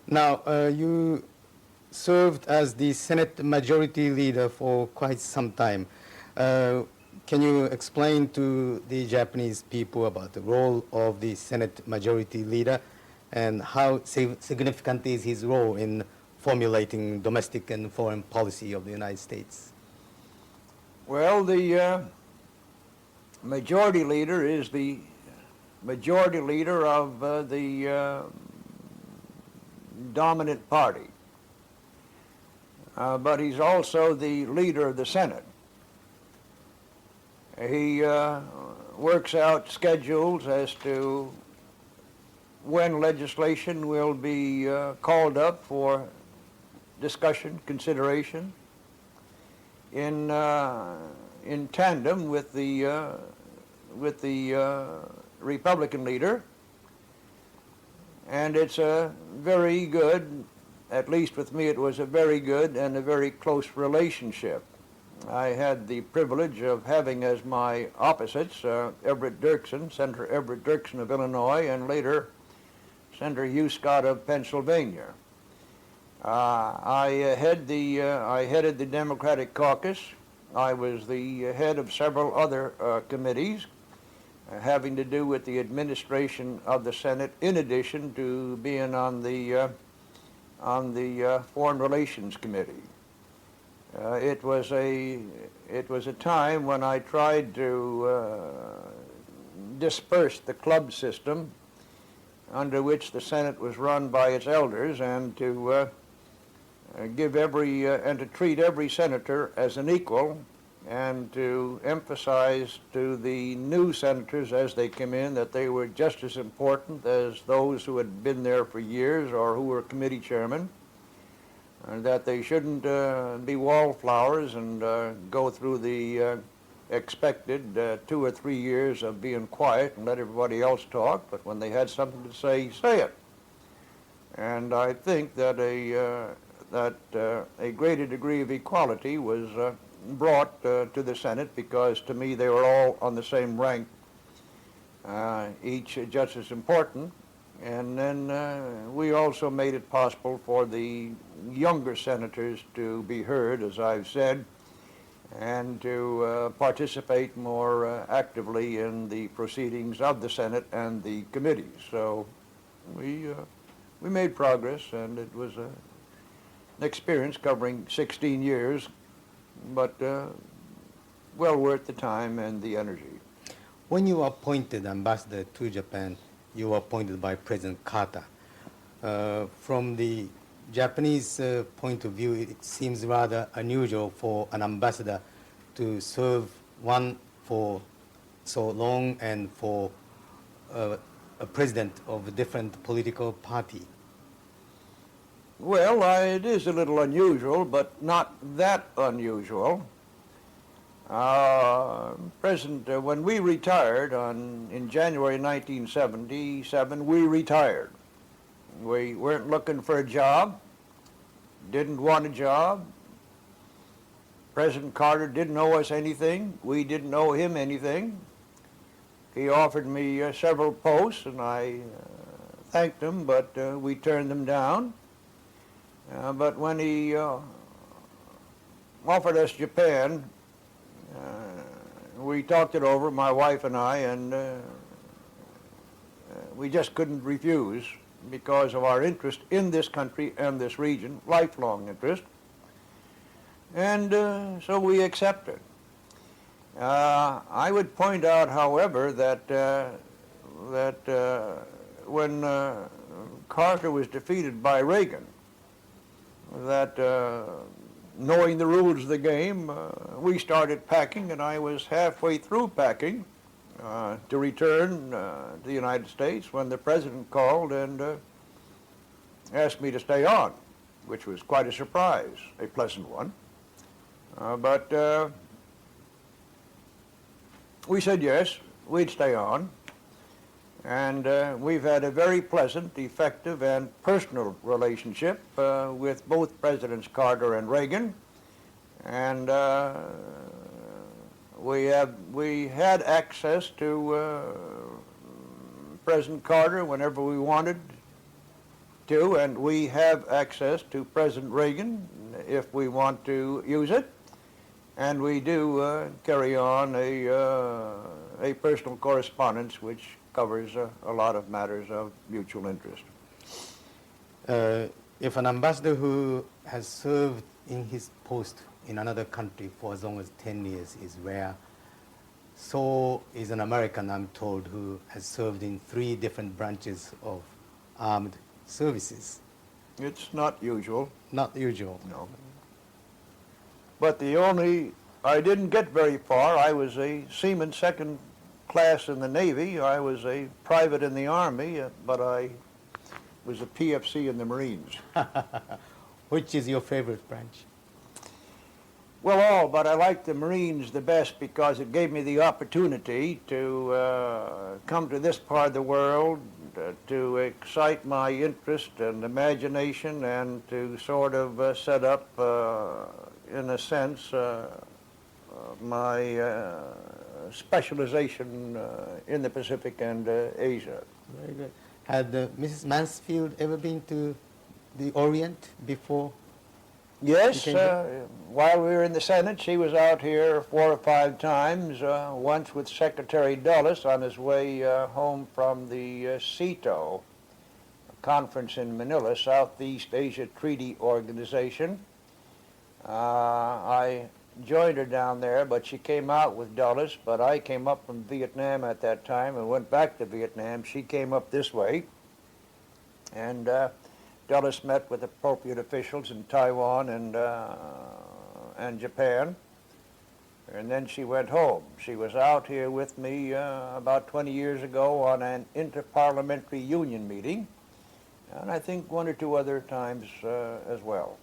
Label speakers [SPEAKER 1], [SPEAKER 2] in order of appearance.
[SPEAKER 1] Now, you served as the Senate Majority Leader for quite some time. Can you explain to the Japanese people about the role of the Senate Majority Leader and how significant is his role in formulating domestic and foreign policy of the United States?
[SPEAKER 2] Well, the Majority Leader is the Majority Leader of the dominant party. But he's also the leader of the Senate. He works out schedules as to when legislation will be called up for discussion, consideration, in tandem with the Republican leader. And it's a very good, at least with me it was a very good and a very close relationship. I had the privilege of having as my opposites Everett Dirksen, Senator Everett Dirksen of Illinois, and later Senator Hugh Scott of Pennsylvania. I headed the Democratic caucus. I was the head of several other committees having to do with the administration of the Senate, in addition to being on the Foreign Relations Committee. It was a time when I tried to disperse the club system under which the Senate was run by its elders, and to and to treat every senator as an equal, and to emphasize to the new senators as they came in that they were just as important as those who had been there for years or who were committee chairmen, and that they shouldn't be wallflowers and go through the expected 2 or 3 years of being quiet and let everybody else talk, but when they had something to say it. And I think that a greater degree of equality was brought to the Senate, because to me they were all on the same rank, each just as important. And then we also made it possible for the younger senators to be heard, as I've said, and to participate more actively in the proceedings of the Senate and the committees. So we made progress, and it was an experience covering 16 years, but well worth the time and the energy.
[SPEAKER 1] When you were appointed ambassador to Japan, you were appointed by President Carter. From the Japanese point of view, it seems rather unusual for an ambassador to serve one for so long and for a president of a different political party.
[SPEAKER 2] Well, it is a little unusual, but not that unusual. When we retired in January 1977, we retired. We weren't looking for a job, didn't want a job. President Carter didn't owe us anything. We didn't owe him anything. He offered me several posts, and I thanked him, but we turned them down. But when he offered us Japan, we talked it over, my wife and I, and we just couldn't refuse because of our interest in this country and this region, lifelong interest. And so we accepted. I would point out, however, that when Carter was defeated by Reagan, that knowing the rules of the game, we started packing, and I was halfway through packing to return to the United States when the president called and asked me to stay on, which was quite a surprise, a pleasant one. But we said yes, we'd stay on. And we've had a very pleasant, effective, and personal relationship with both Presidents Carter and Reagan. And we had access to President Carter whenever we wanted to, and we have access to President Reagan if we want to use it, and we do carry on a personal correspondence which covers a lot of matters of mutual interest.
[SPEAKER 1] If an ambassador who has served in his post in another country for as long as 10 years is rare, so is an American, I'm told, who has served in 3 different branches of armed services.
[SPEAKER 2] It's not usual.
[SPEAKER 1] Not usual.
[SPEAKER 2] No. But I didn't get very far. I was a seaman second class in the Navy. I was a private in the Army, but I was a PFC in the Marines.
[SPEAKER 1] Which is your favorite branch?
[SPEAKER 2] Well, all, but I liked the Marines the best because it gave me the opportunity to come to this part of the world, to excite my interest and imagination, and to sort of set up, in a sense, my specialization in the Pacific and Asia.
[SPEAKER 1] Very good. Had Mrs. Mansfield ever been to the Orient before?
[SPEAKER 2] Yes, while we were in the Senate, she was out here 4 or 5 times, once with Secretary Dulles on his way home from the CETO, a conference in Manila, Southeast Asia Treaty Organization. I joined her down there, but she came out with Dulles, but I came up from Vietnam at that time and went back to Vietnam. She came up this way, and Dulles met with appropriate officials in Taiwan and Japan, and then she went home. She was out here with me about 20 years ago on an interparliamentary union meeting, and I think 1 or 2 other times as well.